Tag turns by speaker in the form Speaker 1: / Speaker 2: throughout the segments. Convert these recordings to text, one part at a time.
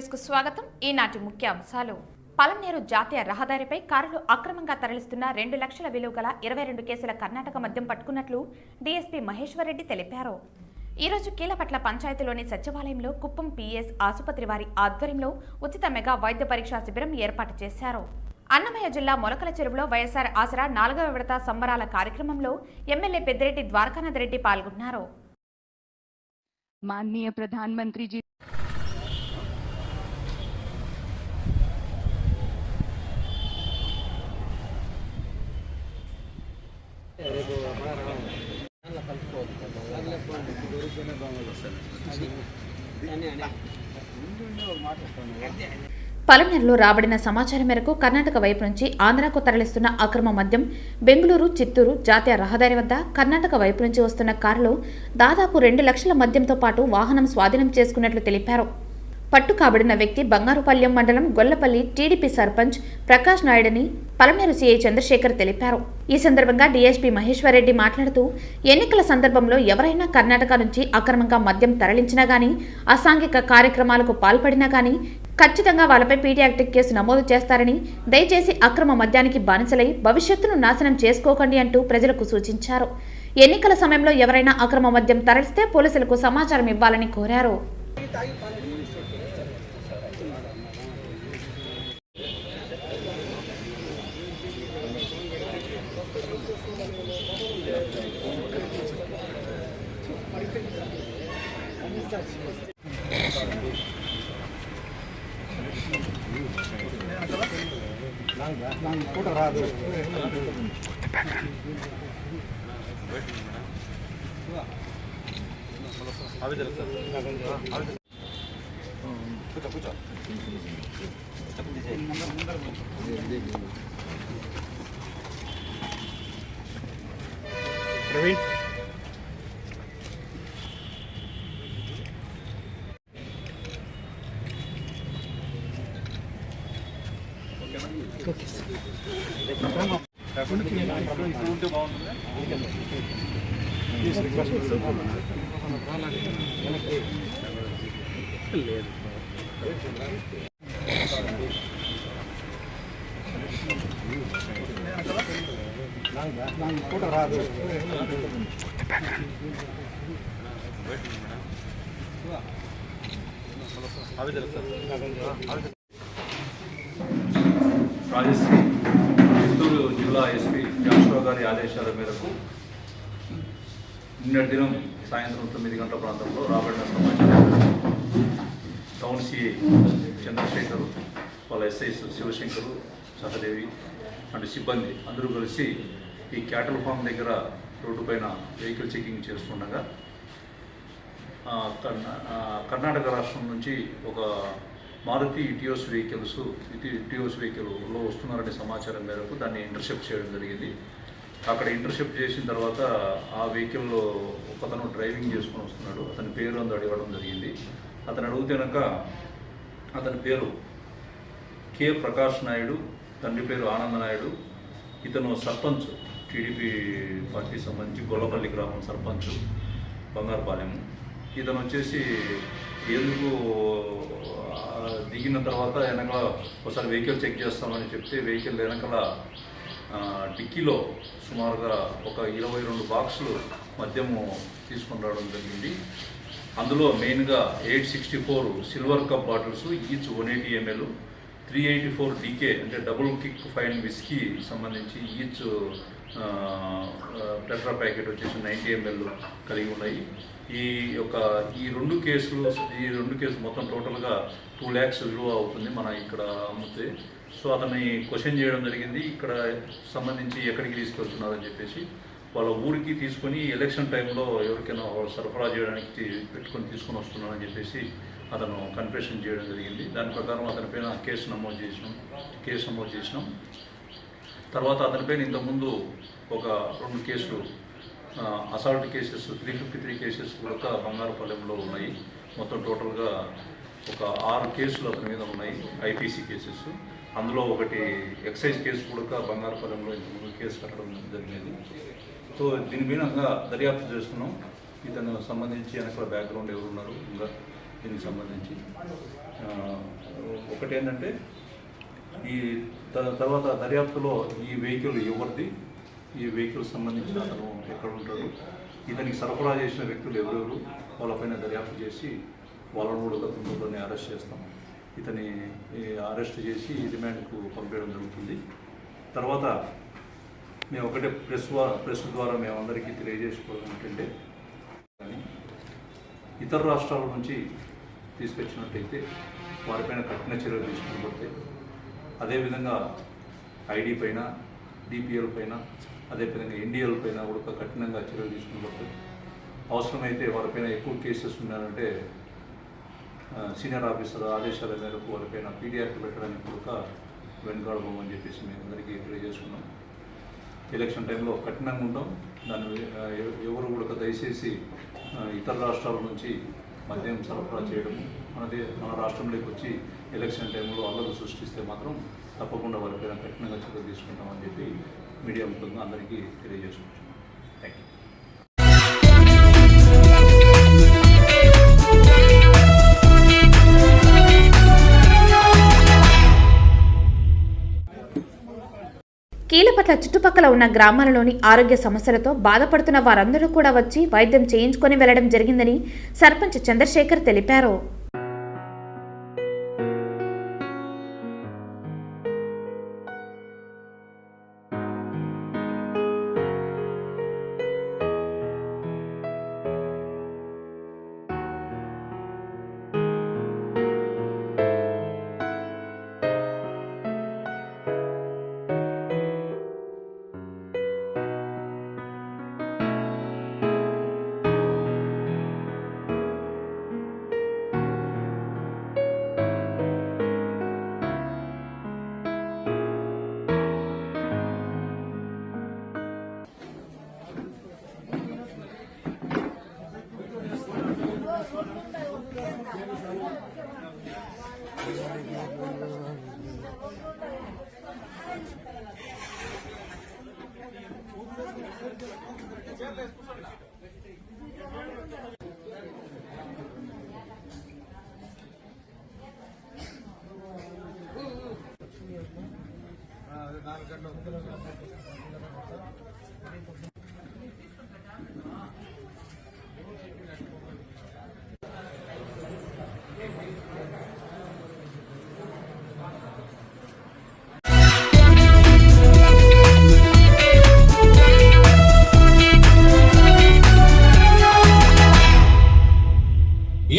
Speaker 1: న్యూస్కు స్వాగతం. ఈనాటి ముఖ్య అంశాలు. పలమనేరు జాతీయ రహదారిపై కారులు అక్రమంగా తరలిస్తున్న 2 లక్షల విలువ గల 22 కేసుల కర్ణాటక మద్యం పట్టుకున్నట్లు డీఎస్పీ మహేశ్వర్ రెడ్డి తెలిపారు. ఈరోజు కీలపట్ల పంచాయతీలోని సచివాలయంలో కుప్పం పీఎస్ ఆసుపత్రి వారి ఆధ్వర్యంలో ఉచిత మెగా వైద్య పరీక్షా శిబిరం ఏర్పాటు చేశారు. అన్నమయ్య జిల్లా మొలకల చెరువులో వైఎస్ఆర్ ఆసరా 4వ విడత సంబరాల కార్యక్రమంలో ఎమ్మెల్యే పెద్దిరెడ్డి ద్వారకానాథ్ రెడ్డి పాల్గొన్నారు.
Speaker 2: माननीय प्रधानमंत्री जी
Speaker 1: పలమనేరులో రాబడిన సమాచారం మేరకు కర్ణాటక వైపు నుంచి ఆంధ్రాకు తరలిస్తున్న అక్రమ మద్యం బెంగళూరు చిత్తూరు జాతీయ రహదారి వద్ద కర్ణాటక వైపు నుంచి వస్తున్న కారులో దాదాపు 2 లక్షల మద్యంతో పాటు వాహనం స్వాధీనం చేసుకున్నట్లు తెలిపారు. పట్టు కాబడిన వ్యక్తి బంగారుపల్యం మండలం గొల్లపల్లి టీడీపీ సర్పంచ్ ప్రకాష్ నాయుడని పలమనేరు సీఐ చంద్రశేఖర్ తెలిపారు. ఈ సందర్భంగా డీఎస్పీ మహేశ్వర్ రెడ్డి మాట్లాడుతూ ఎన్నికల సందర్భంలో ఎవరైనా కర్ణాటక నుంచి అక్రమంగా మద్యం తరలించినా గానీ అసాంఘిక కార్యక్రమాలకు పాల్పడినా గానీ ఖచ్చితంగా వాళ్ళపై పీడీ యాక్ట్ కేసు నమోదు చేస్తారని, దయచేసి అక్రమ మద్యానికి బానిసలై భవిష్యత్తును నాశనం చేసుకోకండి అంటూ ప్రజలకు సూచించారు. ఎన్నికల సమయంలో ఎవరైనా అక్రమ మద్యం తరలిస్తే పోలీసులకు సమాచారం ఇవ్వాలని కోరారు.
Speaker 3: ప్రవీణ్ ఫోటో రాదు.
Speaker 4: రాజశ్రీ చిత్తూరు జిల్లా ఎస్పీ జాషువా గారి ఆదేశాల మేరకు నిన్నటి దినం సాయంత్రం 9 గంటల ప్రాంతంలో రాబడిన సమాచారం టౌన్ సిఐ చంద్రశేఖర్, వాళ్ళ ఎస్ఐస్ శివశంకరు, సహదేవి అండ్ సిబ్బంది అందరూ కలిసి ఈ క్యాటల్ ఫామ్ దగ్గర రోడ్డు పైన వెహికల్ చెకింగ్ చేస్తుండగా కర్ణాటక రాష్ట్రం నుంచి ఒక మారుతి ఇటియోస్ వెహికల్లో వస్తున్నారనే సమాచారం మేరకు దాన్ని ఇంటర్సెప్ట్ చేయడం జరిగింది. అక్కడ ఇంటర్సెప్ట్ చేసిన తర్వాత ఆ వెహికల్లో ఒకతను డ్రైవింగ్ చేసుకొని వస్తున్నాడు. అతని పేరు అందు అడగడం జరిగింది. అతను అడిగితే కనుక అతని పేరు కె ప్రకాష్ నాయుడు, తండ్రి పేరు ఆనంద నాయుడు. ఇతను సర్పంచ్, టీడీపీ పార్టీకి సంబంధించి గొల్లపల్లి గ్రామం సర్పంచ్ బంగారుపాలెం. ఇతను వచ్చేసి ఎందుకు దిగిన తర్వాత వెనకాల ఒకసారి వెహికల్ చెక్ చేస్తామని చెప్తే వెహికల్ వెనకాల డిక్కీలో సుమారుగా ఒక 22 బాక్సులు మద్యము తీసుకొని రావడం జరిగింది. అందులో మెయిన్గా 864 silver cup bottles, each 180 ml, 384 DK అంటే డబుల్ కిక్ ఫైన్ విస్కీ సంబంధించి ఈచ్ టెట్రా ప్యాకెట్ వచ్చేసి 90 ml కలిగి ఉన్నాయి. ఈ రెండు కేసులు మొత్తం టోటల్గా 2 lakhs విలువ అవుతుంది మన ఇక్కడ అమ్ముతే. సో అతన్ని క్వశ్చన్ చేయడం జరిగింది. ఇక్కడ సంబంధించి ఎక్కడికి తీసుకెళ్తున్నారని చెప్పేసి వాళ్ళ ఊరికి తీసుకొని ఎలక్షన్ టైంలో ఎవరికైనా సరఫరా చేయడానికి తీసుకొని వస్తున్నారని చెప్పేసి అతను కన్ఫెషన్ చేయడం జరిగింది. దాని ప్రకారం అతనిపైన కేసు నమోదు చేసినాం. తర్వాత అతనిపైన ఇంతకుముందు ఒక 2 కేసులు అసాల్ట్ కేసెస్ 353 కేసెస్ కూడా బంగారుపాలెంలో ఉన్నాయి. మొత్తం టోటల్గా ఒక 6 కేసులు అతని మీద ఉన్నాయి, ఐపీసీ కేసెస్. అందులో ఒకటి ఎక్సైజ్ కేసు కూడా బంగారుపాలెంలో ఇంతకుముందు కేసు కట్టడం జరిగింది. సో దీని మీద దర్యాప్తు చేస్తున్నాం. ఇతను సంబంధించి వెనకాల బ్యాక్గ్రౌండ్ ఎవరున్నారు ఇంకా దీనికి సంబంధించి ఒకటి ఏంటంటే ఈ తర్వాత దర్యాప్తులో ఈ వెహికల్ ఎవరిది, ఈ వెహికల్ సంబంధించిన అతను ఎక్కడ ఉంటాడు, ఇతనికి సరఫరా చేసిన వ్యక్తులు ఎవరెవరు, వాళ్ళపైన దర్యాప్తు చేసి వాళ్ళను కూడా గత తొందరలోనే అరెస్ట్ చేస్తాం. ఇతని అరెస్ట్ చేసి రిమాండ్కు పంపించడం జరుగుతుంది. తర్వాత మేము ఒకటే ప్రెస్ ద్వారా మేము అందరికీ తెలియజేసుకోవడం ఏంటంటే, కానీ ఇతర రాష్ట్రాల నుంచి తీసుకొచ్చినట్టయితే వారిపైన కఠిన చర్యలు తీసుకుని అదేవిధంగా ఐడి పైన, డిపిఎల్ పైన, అదేవిధంగా ఎన్డిఎల్ పైన కూడా కఠినంగా చర్యలు తీసుకుని అవసరమైతే వారిపైన ఎక్కువ కేసెస్ ఉన్నాయంటే సీనియర్ ఆఫీసర్ ఆదేశాల మేరకు వారిపైన పీడియాక్ట్ పెట్టడానికి కూడా వెనుకాడబోమని చెప్పేసి మేము అందరికీ తెలియజేసుకున్నాం. ఎలక్షన్ టైంలో కఠినంగా ఉంటాం. దాన్ని ఎవరు కూడా దయచేసి ఇతర రాష్ట్రాల నుంచి మద్యం సరఫరా చేయడం, మన రాష్ట్రంలోకి వచ్చి ఎలక్షన్ టైంలో అల్లరి సృష్టిస్తే మాత్రం తప్పకుండా వారిపైన కఠినంగా చర్యలు తీసుకుంటామని చెప్పి మీడియా ముఖ్యంగా అందరికీ తెలియజేసుకుంటున్నాం. Thank you.
Speaker 1: కీలపట్ల చుట్టుపక్కల ఉన్న గ్రామాలలోని ఆరోగ్య సమస్యలతో బాధపడుతున్న వారందరూ కూడా వచ్చి వైద్యం చేయించుకొని వెళ్లడం జరిగిందని సర్పంచ్ చంద్రశేఖర్ తెలిపారు.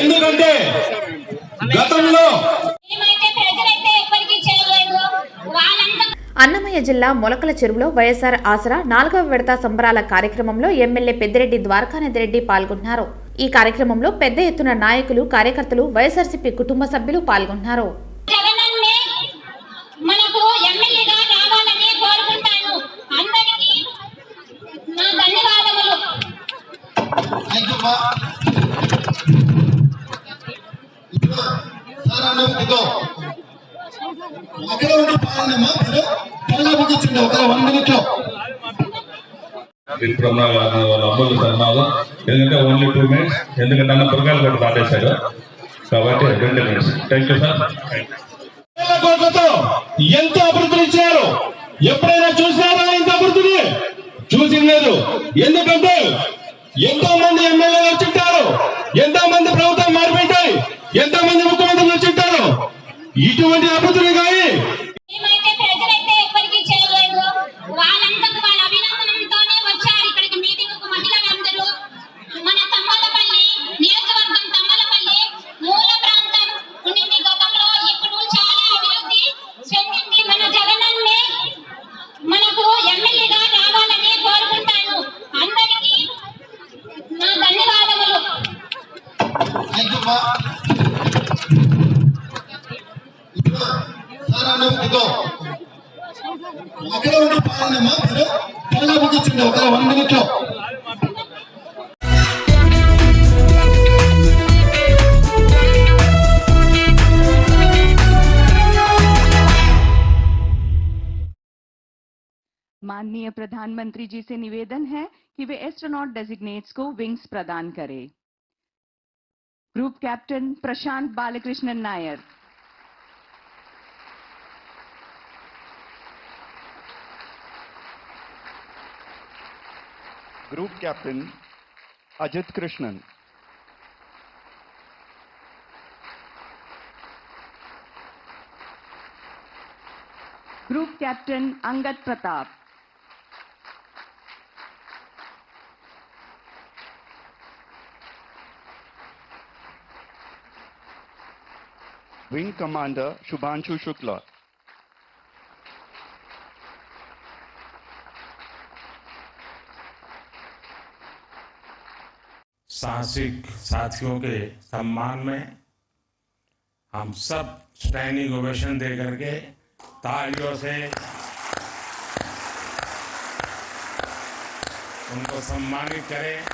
Speaker 2: ఎందుకంటే గతంలో
Speaker 1: అన్నమయ్య జిల్లా మొలకల చెరువులో వైఎస్ఆర్ ఆసరా 4వ విడత సంబరాల కార్యక్రమంలో ఎమ్మెల్యే పెద్దిరెడ్డి ద్వారకానాథరెడ్డి పాల్గొన్నారు. ఈ కార్యక్రమంలో పెద్ద ఎత్తున నాయకులు, కార్యకర్తలు, వైఎస్ఆర్సీపీ కుటుంబ సభ్యులు పాల్గొన్నారు.
Speaker 2: అమ్ములు సన్మానం ఎందుకంటే ఓన్లీ 2 minutes, ఎందుకంటే అన్న పురకాయలు కూడా దాటేశాడు కాబట్టి 2 minutes. Thank you sir. కోట్లతో ఎంత అభివృద్ధి ఇచ్చారు, ఎప్పుడైనా చూసినారా? ఇంత అభివృద్ధిని చూసింది లేదు. ఎందుకంటే ఎంతో మంది ఎమ్మెల్యేలు వచ్చింటారు, ఎంతో మంది ప్రభుత్వం మారిపోయింటాయి, ఎంతో మంది ముఖ్యమంత్రులు వచ్చింటారు. ఇటువంటి అభివృద్ధిని కానీ అక్కడ ఉండి పాలనమ్మా త్వరగా ముగించండి ఒక 1 minute.
Speaker 3: माननीय प्रधानमंत्री जी से निवेदन है कि वे एस्ट्रोनॉट डेजिग्नेट्स को विंग्स प्रदान करें. Group captain Prashant Balakrishnan Nair,
Speaker 5: Group Captain Ajit Krishnan.
Speaker 3: Group Captain Angad Pratap.
Speaker 5: Wing Commander Shubhanshu Shukla.
Speaker 6: साहसिक साथियों के सम्मान में हम सब स्टैंडिंग ओवेशन दे करके तालियों से उनको सम्मानित करें।